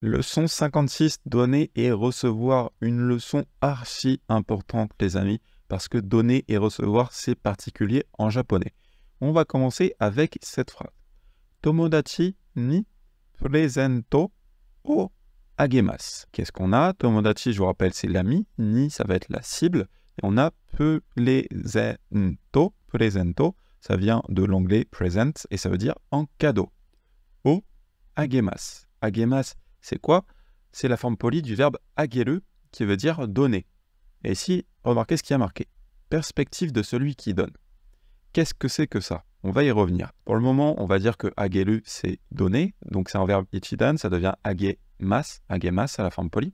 Leçon 56, donner et recevoir. Une leçon archi importante, les amis, parce que donner et recevoir, c'est particulier en japonais. On va commencer avec cette phrase. Tomodachi ni presento o agemasu. Qu'est-ce qu'on a? Tomodachi, je vous rappelle, c'est l'ami. Ni, ça va être la cible. Et on a presento. Presento, ça vient de l'anglais present et ça veut dire en cadeau. O agemasu. Agemasu, c'est quoi? C'est la forme polie du verbe ageru qui veut dire donner. Et ici, remarquez ce qui a marqué. Perspective de celui qui donne. Qu'est-ce que c'est que ça? On va y revenir. Pour le moment, on va dire que ageru, c'est donner. Donc c'est un verbe ichidan, ça devient agemas. Agemas, c'est la forme polie.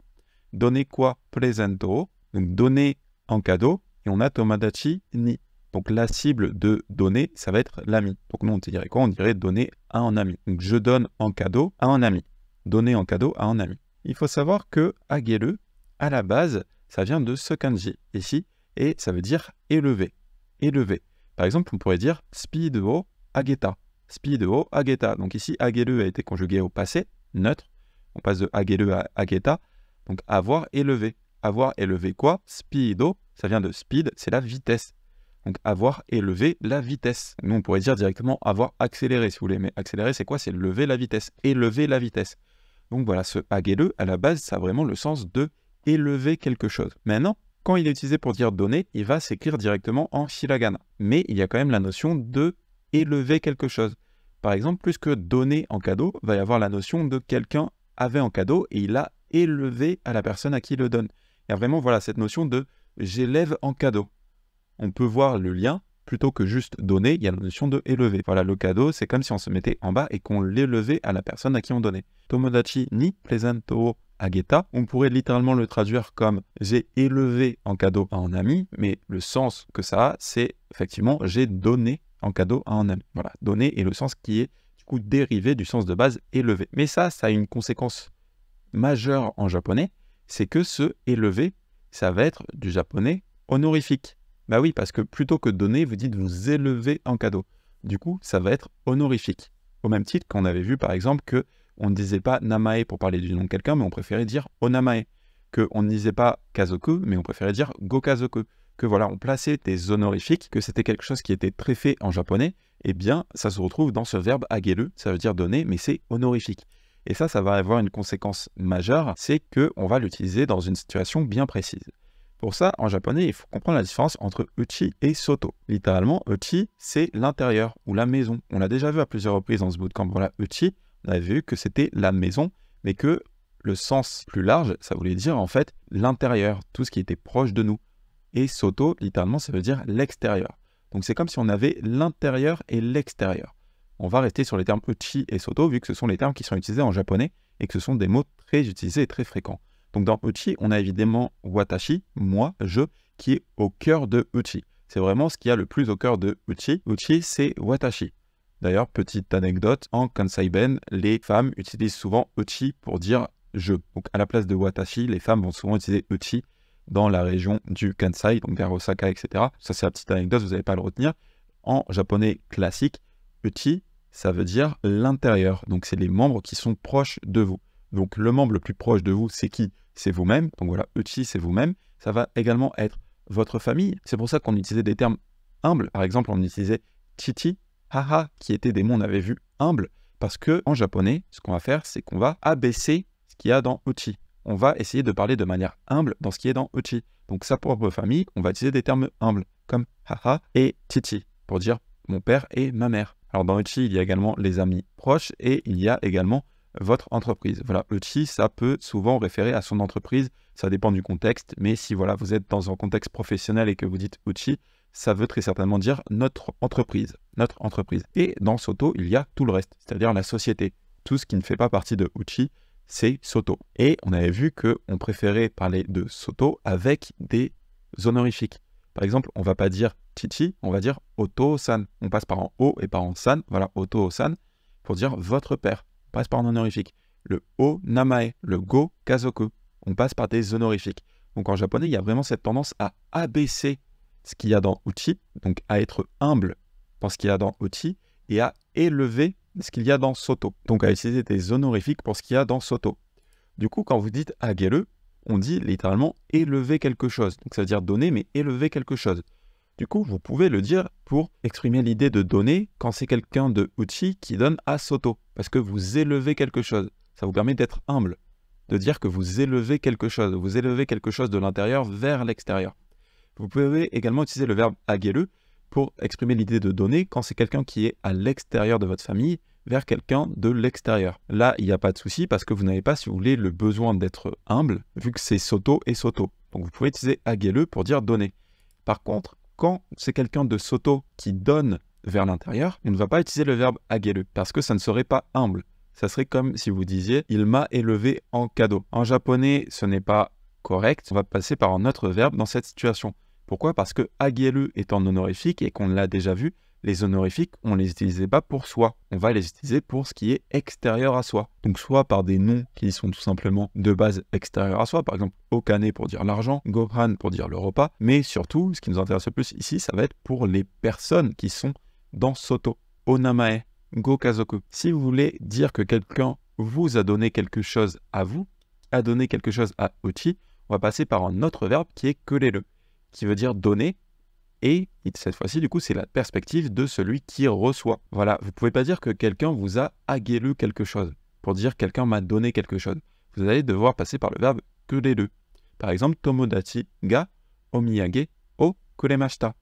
Donner quoi? Presento. Donc donner en cadeau. Et on a tomodachi ni. Donc la cible de donner, ça va être l'ami. Donc nous, on dirait quoi? On dirait donner à un ami. Donc je donne en cadeau à un ami. Donner en cadeau à un ami. Il faut savoir que ageru, à la base, ça vient de ce kanji ici, et ça veut dire élever. Élever. Par exemple, on pourrait dire speed o ageta. Speed o ageta. Donc ici, ageru a été conjugué au passé, neutre. On passe de ageru à ageta. Donc avoir élevé. Avoir élevé quoi? Speedo, ça vient de speed, c'est la vitesse. Donc avoir élevé la vitesse. Nous, on pourrait dire directement avoir accéléré, si vous voulez. Mais accélérer, c'est quoi? C'est lever la vitesse. Élever la vitesse. Donc voilà, ce ageru, à la base, ça a vraiment le sens de élever quelque chose. Maintenant, quand il est utilisé pour dire donner, il va s'écrire directement en hiragana. Mais il y a quand même la notion de élever quelque chose. Par exemple, plus que donner en cadeau, va y avoir la notion de quelqu'un avait en cadeau et il a élevé à la personne à qui il le donne. Il y a vraiment voilà, cette notion de j'élève en cadeau. On peut voir le lien. Plutôt que juste donner, il y a la notion de élever. Voilà, le cadeau, c'est comme si on se mettait en bas et qu'on l'élevait à la personne à qui on donnait. Tomodachi ni presento ageta, on pourrait littéralement le traduire comme j'ai élevé en cadeau à un ami, mais le sens que ça a, c'est effectivement j'ai donné en cadeau à un ami. Voilà, donner est le sens qui est du coup dérivé du sens de base élevé. Mais ça a une conséquence majeure en japonais, c'est que ce élevé, ça va être du japonais honorifique. Bah oui, parce que plutôt que donner, vous dites vous élevez en cadeau. Du coup, ça va être honorifique. Au même titre qu'on avait vu par exemple que on ne disait pas namae pour parler du nom de quelqu'un, mais on préférait dire onamae. Qu'on ne disait pas kazoku, mais on préférait dire gokazoku. Que voilà, on plaçait des honorifiques, que c'était quelque chose qui était très fait en japonais, eh bien, ça se retrouve dans ce verbe ageru, ça veut dire donner, mais c'est honorifique. Et ça va avoir une conséquence majeure, c'est qu'on va l'utiliser dans une situation bien précise. Pour ça, en japonais, il faut comprendre la différence entre uchi et soto. Littéralement, uchi, c'est l'intérieur ou la maison. On l'a déjà vu à plusieurs reprises dans ce bootcamp. Voilà, uchi, on avait vu que c'était la maison, mais que le sens plus large, ça voulait dire en fait l'intérieur, tout ce qui était proche de nous. Et soto, littéralement, ça veut dire l'extérieur. Donc c'est comme si on avait l'intérieur et l'extérieur. On va rester sur les termes uchi et soto, vu que ce sont les termes qui sont utilisés en japonais et que ce sont des mots très utilisés et très fréquents. Donc dans uchi, on a évidemment watashi, moi, je, qui est au cœur de uchi. C'est vraiment ce qu'il y a le plus au cœur de uchi. Uchi, c'est watashi. D'ailleurs, petite anecdote, en Kansai-ben, les femmes utilisent souvent uchi pour dire je. Donc à la place de watashi, les femmes vont souvent utiliser uchi dans la région du Kansai, donc vers Osaka, etc. Ça, c'est la petite anecdote, vous n'allez pas le retenir. En japonais classique, uchi, ça veut dire l'intérieur. Donc c'est les membres qui sont proches de vous. Donc le membre le plus proche de vous, c'est qui? C'est vous-même. Donc voilà, uchi, c'est vous-même. Ça va également être votre famille. C'est pour ça qu'on utilisait des termes humbles. Par exemple, on utilisait chichi, haha, qui étaient des mots, on avait vu, humbles. Parce que en japonais, ce qu'on va faire, c'est qu'on va abaisser ce qu'il y a dans uchi. On va essayer de parler de manière humble dans ce qui est dans uchi. Donc sa propre famille, on va utiliser des termes humbles, comme haha et chichi, pour dire mon père et ma mère. Alors dans uchi, il y a également les amis proches et il y a également votre entreprise. Voilà, uchi, ça peut souvent référer à son entreprise, ça dépend du contexte, mais si voilà, vous êtes dans un contexte professionnel et que vous dites uchi, ça veut très certainement dire notre entreprise, notre entreprise. Et dans soto, il y a tout le reste, c'est-à-dire la société. Tout ce qui ne fait pas partie de uchi, c'est soto. Et on avait vu qu'on préférait parler de soto avec des honorifiques. Par exemple, on ne va pas dire chichi, on va dire oto-san. On passe par en o et par en san, voilà, oto-san, pour dire votre père. On passe par un honorifique. Le o namae, le go kazoku, on passe par des honorifiques. Donc en japonais, il y a vraiment cette tendance à abaisser ce qu'il y a dans uchi, donc à être humble dans ce qu'il y a dans uchi, et à élever ce qu'il y a dans soto. Donc à utiliser des honorifiques pour ce qu'il y a dans soto. Du coup, quand vous dites agele, on dit littéralement élever quelque chose. Donc ça veut dire donner, mais élever quelque chose. Du coup, vous pouvez le dire pour exprimer l'idée de donner quand c'est quelqu'un de uchi qui donne à soto. Parce que vous élevez quelque chose. Ça vous permet d'être humble. De dire que vous élevez quelque chose. Vous élevez quelque chose de l'intérieur vers l'extérieur. Vous pouvez également utiliser le verbe agele pour exprimer l'idée de donner quand c'est quelqu'un qui est à l'extérieur de votre famille vers quelqu'un de l'extérieur. Là, il n'y a pas de souci parce que vous n'avez pas, si vous voulez, le besoin d'être humble vu que c'est soto et soto. Donc vous pouvez utiliser agele pour dire donner. Par contre, quand c'est quelqu'un de soto qui donne vers l'intérieur, on ne va pas utiliser le verbe agele parce que ça ne serait pas humble. Ça serait comme si vous disiez « il m'a élevé en cadeau ». En japonais, ce n'est pas correct. On va passer par un autre verbe dans cette situation. Pourquoi? Parce que agele est en honorifique et qu'on l'a déjà vu, les honorifiques, on ne les utilisait pas pour soi. On va les utiliser pour ce qui est extérieur à soi. Donc soit par des noms qui sont tout simplement de base extérieurs à soi, par exemple okane pour dire l'argent, gohan pour dire le repas, mais surtout, ce qui nous intéresse le plus ici, ça va être pour les personnes qui sont dans soto, onamae, gokazoku. Si vous voulez dire que quelqu'un vous a donné quelque chose à vous, a donné quelque chose à uchi, on va passer par un autre verbe qui est kureru, qui veut dire donner. Et cette fois-ci, du coup, c'est la perspective de celui qui reçoit. Voilà, vous ne pouvez pas dire que quelqu'un vous a agelu quelque chose, pour dire quelqu'un m'a donné quelque chose. Vous allez devoir passer par le verbe kureru. Par exemple, tomodachi ga omiyage o kuremashita.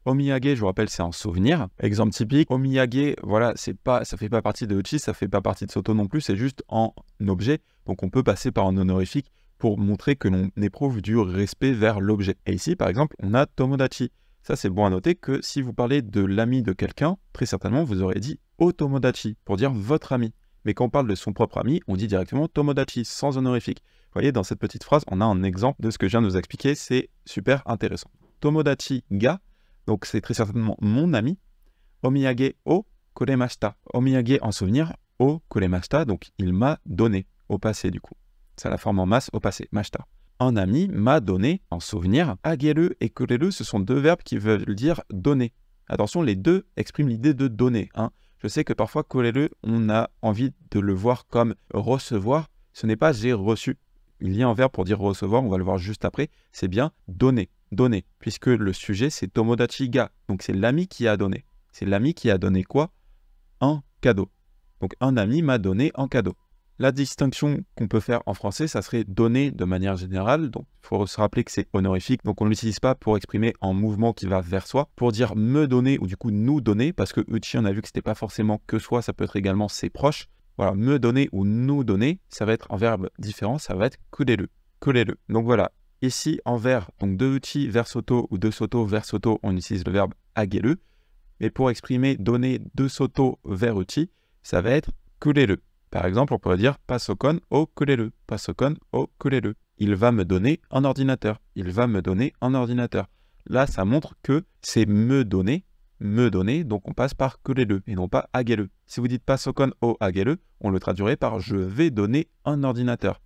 Omiyage, je vous rappelle, c'est un souvenir. Exemple typique, omiyage, voilà, ça fait pas partie de uchi, ça fait pas partie de soto non plus, c'est juste en objet. Donc on peut passer par un honorifique pour montrer que l'on éprouve du respect vers l'objet. Et ici, par exemple, on a tomodachi. Ça, c'est bon à noter que si vous parlez de l'ami de quelqu'un, très certainement, vous aurez dit « o tomodachi » pour dire « votre ami ». Mais quand on parle de son propre ami, on dit directement « tomodachi » sans honorifique. Vous voyez, dans cette petite phrase, on a un exemple de ce que je viens de vous expliquer. C'est super intéressant. Tomodachi ga, donc c'est très certainement mon ami. Omiyage o kuremashita. Omiyage en souvenir, o kuremashita, donc il m'a donné, au passé du coup. C'est la forme en masse au passé, mashita. Un ami m'a donné en souvenir. Agele et kureru, ce sont deux verbes qui veulent dire donner. Attention, les deux expriment l'idée de donner. Je sais que parfois, kureru, on a envie de le voir comme recevoir. Ce n'est pas j'ai reçu. Il y a un verbe pour dire recevoir, on va le voir juste après. C'est bien donner, donner. Puisque le sujet, c'est tomodachi ga. Donc c'est l'ami qui a donné. C'est l'ami qui a donné quoi? Un cadeau. Donc un ami m'a donné un cadeau. La distinction qu'on peut faire en français, ça serait donner de manière générale. Donc, il faut se rappeler que c'est honorifique. Donc, on ne l'utilise pas pour exprimer un mouvement qui va vers soi. Pour dire me donner ou du coup nous donner, parce que uchi, on a vu que c'était pas forcément que soi, ça peut être également ses proches. Voilà, me donner ou nous donner, ça va être un verbe différent, ça va être kureru. Kureru. Donc voilà, ici en vers, donc de uchi vers soto ou de soto vers soto, on utilise le verbe agele. Mais pour exprimer donner de soto vers uchi, ça va être kureru. Par exemple, on pourrait dire pasokon o kureru. Pasokon o kureru. Il va me donner un ordinateur. Il va me donner un ordinateur. Là, ça montre que c'est me donner, donc on passe par kureru et non pas agele. Si vous dites pasokon o agele, on le traduirait par je vais donner un ordinateur.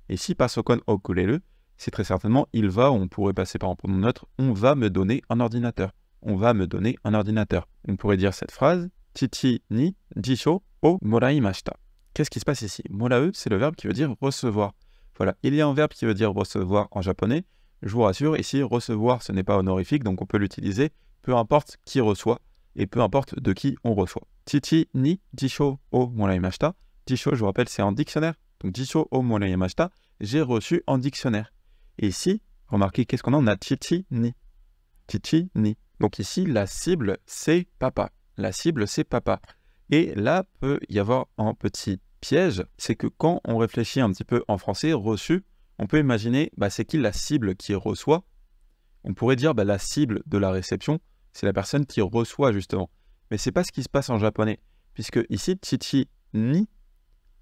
Et si pasokon o kureru, c'est très certainement il va, on pourrait passer par un pronom neutre, on va me donner un ordinateur. On va me donner un ordinateur. On pourrait dire cette phrase, chichi ni jisho o moraimashita. Qu'est-ce qui se passe ici? Morae, c'est le verbe qui veut dire recevoir. Voilà, il y a un verbe qui veut dire recevoir en japonais. Je vous rassure, ici, recevoir, ce n'est pas honorifique, donc on peut l'utiliser peu importe qui reçoit et peu importe de qui on reçoit. Chichi ni jisho o moraimashita. Jisho, je vous rappelle, c'est en dictionnaire. Donc jisho o moraimashita, j'ai reçu en dictionnaire. Et ici, remarquez, qu'est-ce qu'on a? On a chichi ni. Chichi ni. Donc ici, la cible, c'est papa. La cible, c'est papa. Et là, peut y avoir un petit piège, c'est que quand on réfléchit un petit peu en français, reçu, on peut imaginer, c'est qui la cible qui reçoit? On pourrait dire, la cible de la réception, c'est la personne qui reçoit justement. Mais c'est pas ce qui se passe en japonais, puisque ici, chichi ni,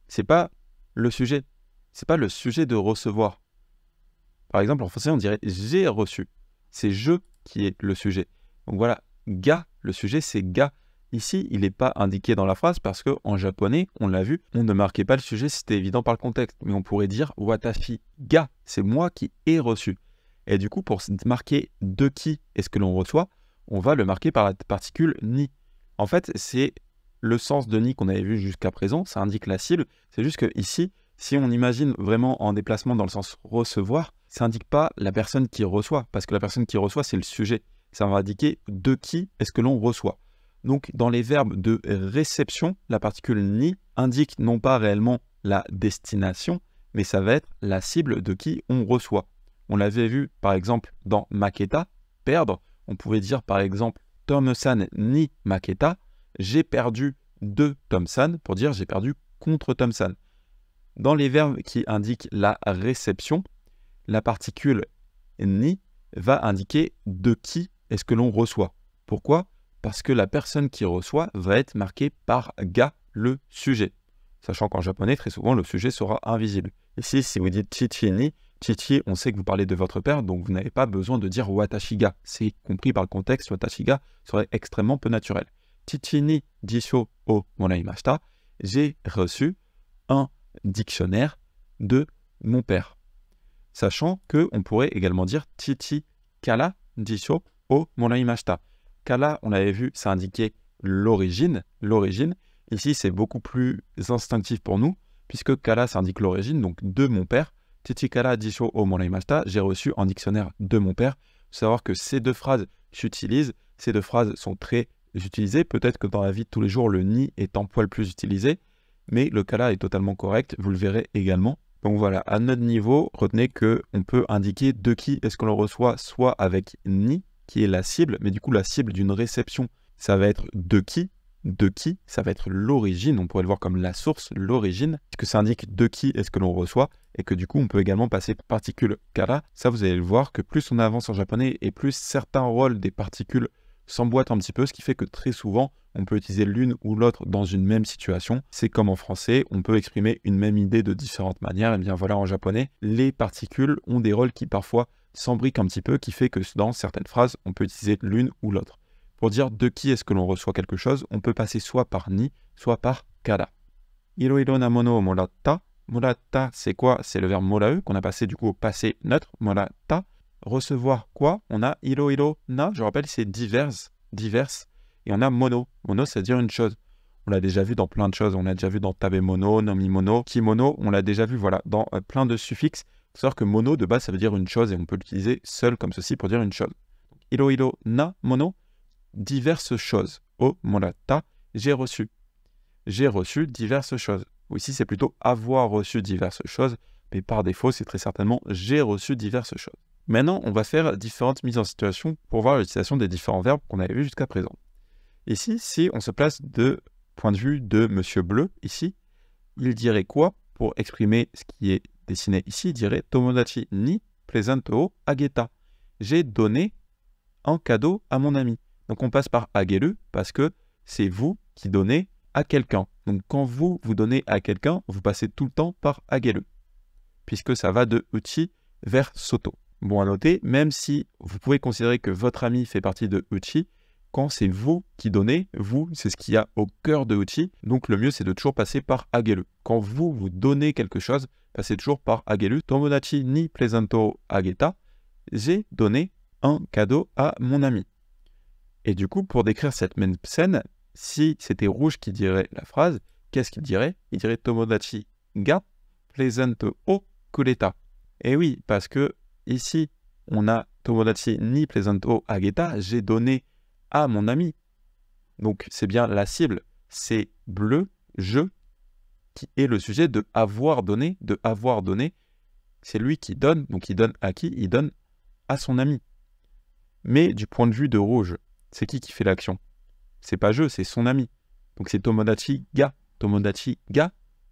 c'est pas le sujet. C'est pas le sujet de recevoir. Par exemple, en français, on dirait j'ai reçu. C'est je qui est le sujet. Donc voilà, ga, le sujet, c'est ga. Ici, il n'est pas indiqué dans la phrase parce qu'en japonais, on l'a vu, on ne marquait pas le sujet, c'était évident par le contexte. Mais on pourrait dire watashi ga, c'est moi qui ai reçu. Et du coup, pour marquer de qui est-ce que l'on reçoit, on va le marquer par la particule ni. En fait, c'est le sens de ni qu'on avait vu jusqu'à présent, ça indique la cible. C'est juste que ici, Si on imagine vraiment en déplacement dans le sens recevoir, ça n'indique pas la personne qui reçoit, parce que la personne qui reçoit, c'est le sujet. Ça va indiquer de qui est-ce que l'on reçoit. Donc, dans les verbes de réception, la particule ni indique non pas réellement la destination, mais ça va être la cible de qui on reçoit. On l'avait vu, par exemple, dans Maketa, perdre. On pouvait dire, par exemple, Tom-san ni Maketa, j'ai perdu de Tom-san, pour dire j'ai perdu contre Tom-san. Dans les verbes qui indiquent la réception, la particule ni va indiquer de qui est-ce que l'on reçoit. Pourquoi ? Parce que la personne qui reçoit va être marquée par ga, le sujet. Sachant qu'en japonais, très souvent, le sujet sera invisible. Ici, si vous dites chichi ni, chichi, on sait que vous parlez de votre père, donc vous n'avez pas besoin de dire watashi ga. C'est compris par le contexte, watashi ga serait extrêmement peu naturel. Chichi ni jisho o moraimashita, j'ai reçu un dictionnaire de mon père. Sachant qu'on pourrait également dire chichi kara jisho o moraimashita. Kara, on l'avait vu, ça indiquait l'origine. Ici, c'est beaucoup plus instinctif pour nous, puisque kara, ça indique l'origine, donc de mon père. Chichi kara jisho o moraimashita, j'ai reçu un dictionnaire de mon père. Il faut savoir que ces deux phrases s'utilisent. Ces deux phrases sont très utilisées. Peut-être que dans la vie de tous les jours, le ni est un poil plus utilisé, mais le kara est totalement correct, vous le verrez également. Donc voilà, à notre niveau, retenez qu'on peut indiquer de qui est-ce que l'on reçoit, soit avec ni, qui est la cible, mais du coup la cible d'une réception, ça va être de qui, ça va être l'origine, on pourrait le voir comme la source, l'origine, puisque ça indique de qui est-ce que l'on reçoit, et que du coup on peut également passer par particule kara. Ça vous allez le voir que plus on avance en japonais, et plus certains rôles des particules s'emboîtent un petit peu, ce qui fait que très souvent, on peut utiliser l'une ou l'autre dans une même situation. C'est comme en français, on peut exprimer une même idée de différentes manières. Et bien voilà, en japonais, les particules ont des rôles qui parfois s'embriquent un petit peu, qui fait que dans certaines phrases, on peut utiliser l'une ou l'autre. Pour dire de qui est-ce que l'on reçoit quelque chose, on peut passer soit par ni, soit par kara. Iroiro na mono o moratta. Moratta, c'est quoi? C'est le verbe morau qu'on a passé du coup au passé neutre. Moratta. Recevoir quoi? On a iroiro na, je rappelle, c'est diverses. Et on a mono. Mono, c'est dire une chose. On l'a déjà vu dans plein de choses. On l'a déjà vu dans tabemono, nomimono, kimono. On l'a déjà vu voilà, dans plein de suffixes. Il faut savoir que mono, de base, ça veut dire une chose et on peut l'utiliser seul comme ceci pour dire une chose. Iroiro na mono, diverses choses. O moratta, j'ai reçu. J'ai reçu diverses choses. Ici, c'est plutôt avoir reçu diverses choses. Mais par défaut, c'est très certainement j'ai reçu diverses choses. Maintenant, on va faire différentes mises en situation pour voir l'utilisation des différents verbes qu'on avait vus jusqu'à présent. Ici, si on se place de point de vue de Monsieur Bleu, ici, il dirait quoi pour exprimer ce qui est dessiné ici? Il dirait Tomodachi ni presento o ageta. J'ai donné un cadeau à mon ami. Donc on passe par ageru parce que c'est vous qui donnez à quelqu'un. Donc quand vous donnez à quelqu'un, vous passez tout le temps par ageru, puisque ça va de uchi vers soto. Bon à noter, même si vous pouvez considérer que votre ami fait partie de uchi, quand c'est vous qui donnez, vous, c'est ce qu'il y a au cœur de uchi, donc le mieux c'est de toujours passer par ageru. Quand vous donnez quelque chose, passez toujours par ageru. Tomodachi ni presento ageta, j'ai donné un cadeau à mon ami. Et du coup, pour décrire cette même scène, si c'était Rouge qui dirait la phrase, qu'est-ce qu'il dirait? Il dirait Tomodachi ga presento o kureta. Et oui, parce que ici, on a Tomodachi ni presento ageta, j'ai donné à mon ami. Donc, c'est bien la cible. C'est bleu, je, qui est le sujet de avoir donné, C'est lui qui donne, donc il donne à qui? Il donne à son ami. Mais du point de vue de Rouge, c'est qui fait l'action? C'est pas je, c'est son ami. Donc c'est Tomodachi ga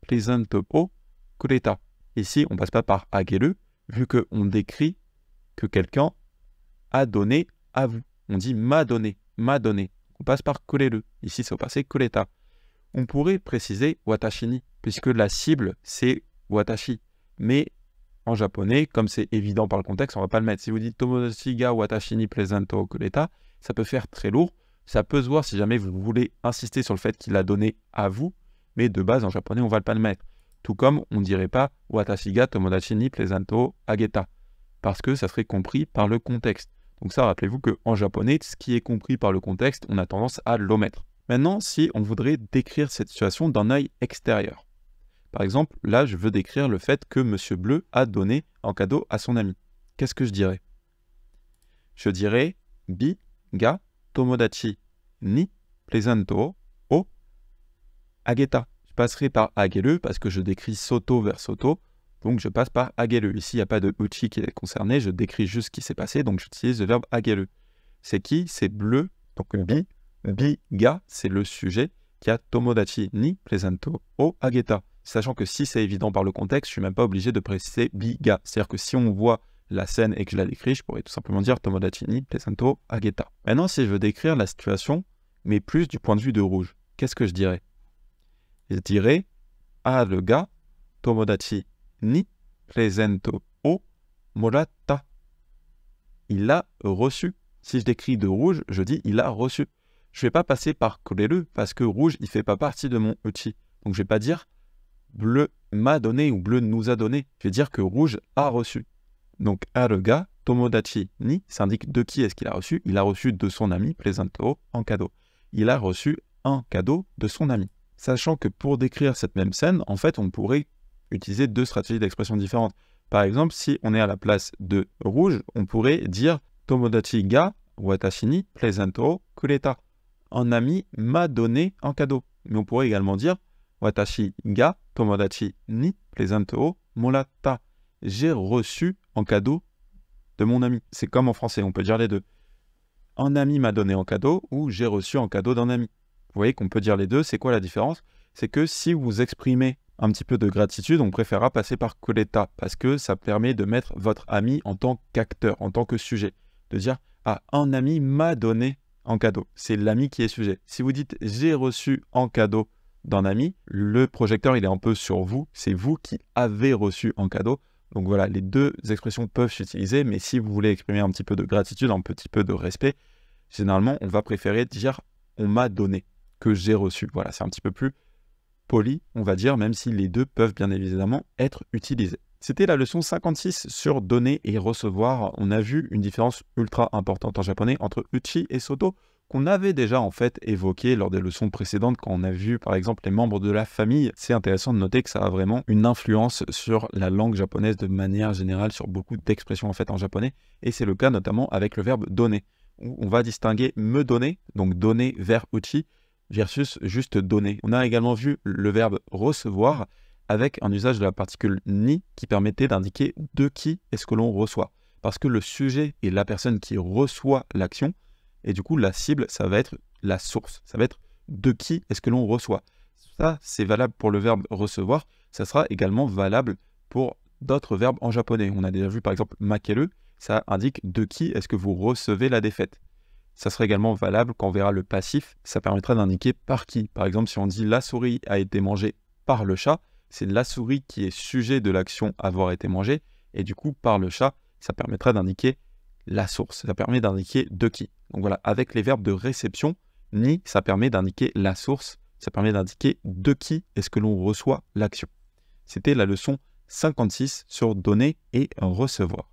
presento o kureta. Ici, on passe pas par ageru, vu qu'on décrit que quelqu'un a donné à vous. On dit m'a donné. On passe par kureru. Ici, c'est au passé kureta. On pourrait préciser watashi ni, puisque la cible, c'est watashi. Mais en japonais, comme c'est évident par le contexte, on ne va pas le mettre. Si vous dites Tomodachi ga watashi ni presento kureta, ça peut faire très lourd. Ça peut se voir si jamais vous voulez insister sur le fait qu'il a donné à vous, mais de base, en japonais, on ne va pas le mettre. Tout comme on ne dirait pas watashi ga tomodachi ni presento ageta, parce que ça serait compris par le contexte. Donc ça, rappelez-vous qu'en japonais, ce qui est compris par le contexte, on a tendance à l'omettre. Maintenant, si on voudrait décrire cette situation d'un œil extérieur. Par exemple, là, je veux décrire le fait que Monsieur Bleu a donné en cadeau à son ami. Qu'est-ce que je dirais? Je dirais bi ga tomodachi ni presento o ageta. Je passerai par ageru parce que je décris soto vers soto, donc je passe par ageru. Ici, il n'y a pas de uchi qui est concerné, je décris juste ce qui s'est passé, donc j'utilise le verbe ageru. C'est qui? C'est Bleu, donc bi ga, c'est le sujet, qui a tomodachi ni presento o ageta. Sachant que si c'est évident par le contexte, je ne suis même pas obligé de préciser bi ga. C'est-à-dire que si on voit la scène et que je la décris, je pourrais tout simplement dire tomodachi ni presento ageta. Maintenant, si je veux décrire la situation, mais plus du point de vue de Rouge, qu'est-ce que je dirais? Je dirais aru ga tomodachi ni presento o moratta. Il a reçu. Si je décris de Rouge, je dis il a reçu. Je ne vais pas passer par kureru parce que Rouge, il ne fait pas partie de mon uchi. Donc je ne vais pas dire Bleu m'a donné ou Bleu nous a donné. Je vais dire que Rouge a reçu. Donc aru ga tomodachi ni, ça indique de qui est-ce qu'il a reçu. Il a reçu de son ami presento en cadeau. Il a reçu un cadeau de son ami. Sachant que pour décrire cette même scène, en fait, on pourrait utiliser deux stratégies d'expression différentes. Par exemple, si on est à la place de Rouge, on pourrait dire Tomodachi ga watashi ni presento o kureta. Un ami m'a donné un cadeau. Mais on pourrait également dire Watashi ga tomodachi ni presento o moratta. J'ai reçu un cadeau de mon ami. C'est comme en français, on peut dire les deux. Un ami m'a donné un cadeau ou j'ai reçu un cadeau d'un ami. Vous voyez qu'on peut dire les deux. C'est quoi la différence? C'est que si vous exprimez un petit peu de gratitude, on préférera passer par kureta parce que ça permet de mettre votre ami en tant qu'acteur, en tant que sujet. De dire « Ah, un ami m'a donné en cadeau ». C'est l'ami qui est sujet. Si vous dites « J'ai reçu en cadeau d'un ami », le projecteur il est un peu sur vous. C'est vous qui avez reçu en cadeau. Donc voilà, les deux expressions peuvent s'utiliser, mais si vous voulez exprimer un petit peu de gratitude, un petit peu de respect, généralement, on va préférer dire « On m'a donné » que « J'ai reçu ». Voilà, c'est un petit peu plus poli, on va dire, même si les deux peuvent bien évidemment être utilisés. C'était la leçon 56 sur donner et recevoir. On a vu une différence ultra importante en japonais entre uchi et soto qu'on avait déjà en fait évoqué lors des leçons précédentes quand on a vu par exemple les membres de la famille. C'est intéressant de noter que ça a vraiment une influence sur la langue japonaise de manière générale, sur beaucoup d'expressions en fait en japonais, et c'est le cas notamment avec le verbe donner, où on va distinguer me donner, donc donner vers uchi, versus juste donner. On a également vu le verbe recevoir avec un usage de la particule ni qui permettait d'indiquer de qui est-ce que l'on reçoit. Parce que le sujet est la personne qui reçoit l'action et du coup la cible ça va être la source, ça va être de qui est-ce que l'on reçoit. Ça c'est valable pour le verbe recevoir, ça sera également valable pour d'autres verbes en japonais. On a déjà vu par exemple makeru, ça indique de qui est-ce que vous recevez la défaite. Ça sera également valable quand on verra le passif, ça permettra d'indiquer par qui. Par exemple, si on dit la souris a été mangée par le chat, c'est la souris qui est sujet de l'action avoir été mangée, et du coup, par le chat, ça permettra d'indiquer la source, ça permet d'indiquer de qui. Donc voilà, avec les verbes de réception, ni, ça permet d'indiquer la source, ça permet d'indiquer de qui est-ce que l'on reçoit l'action. C'était la leçon 56 sur donner et recevoir.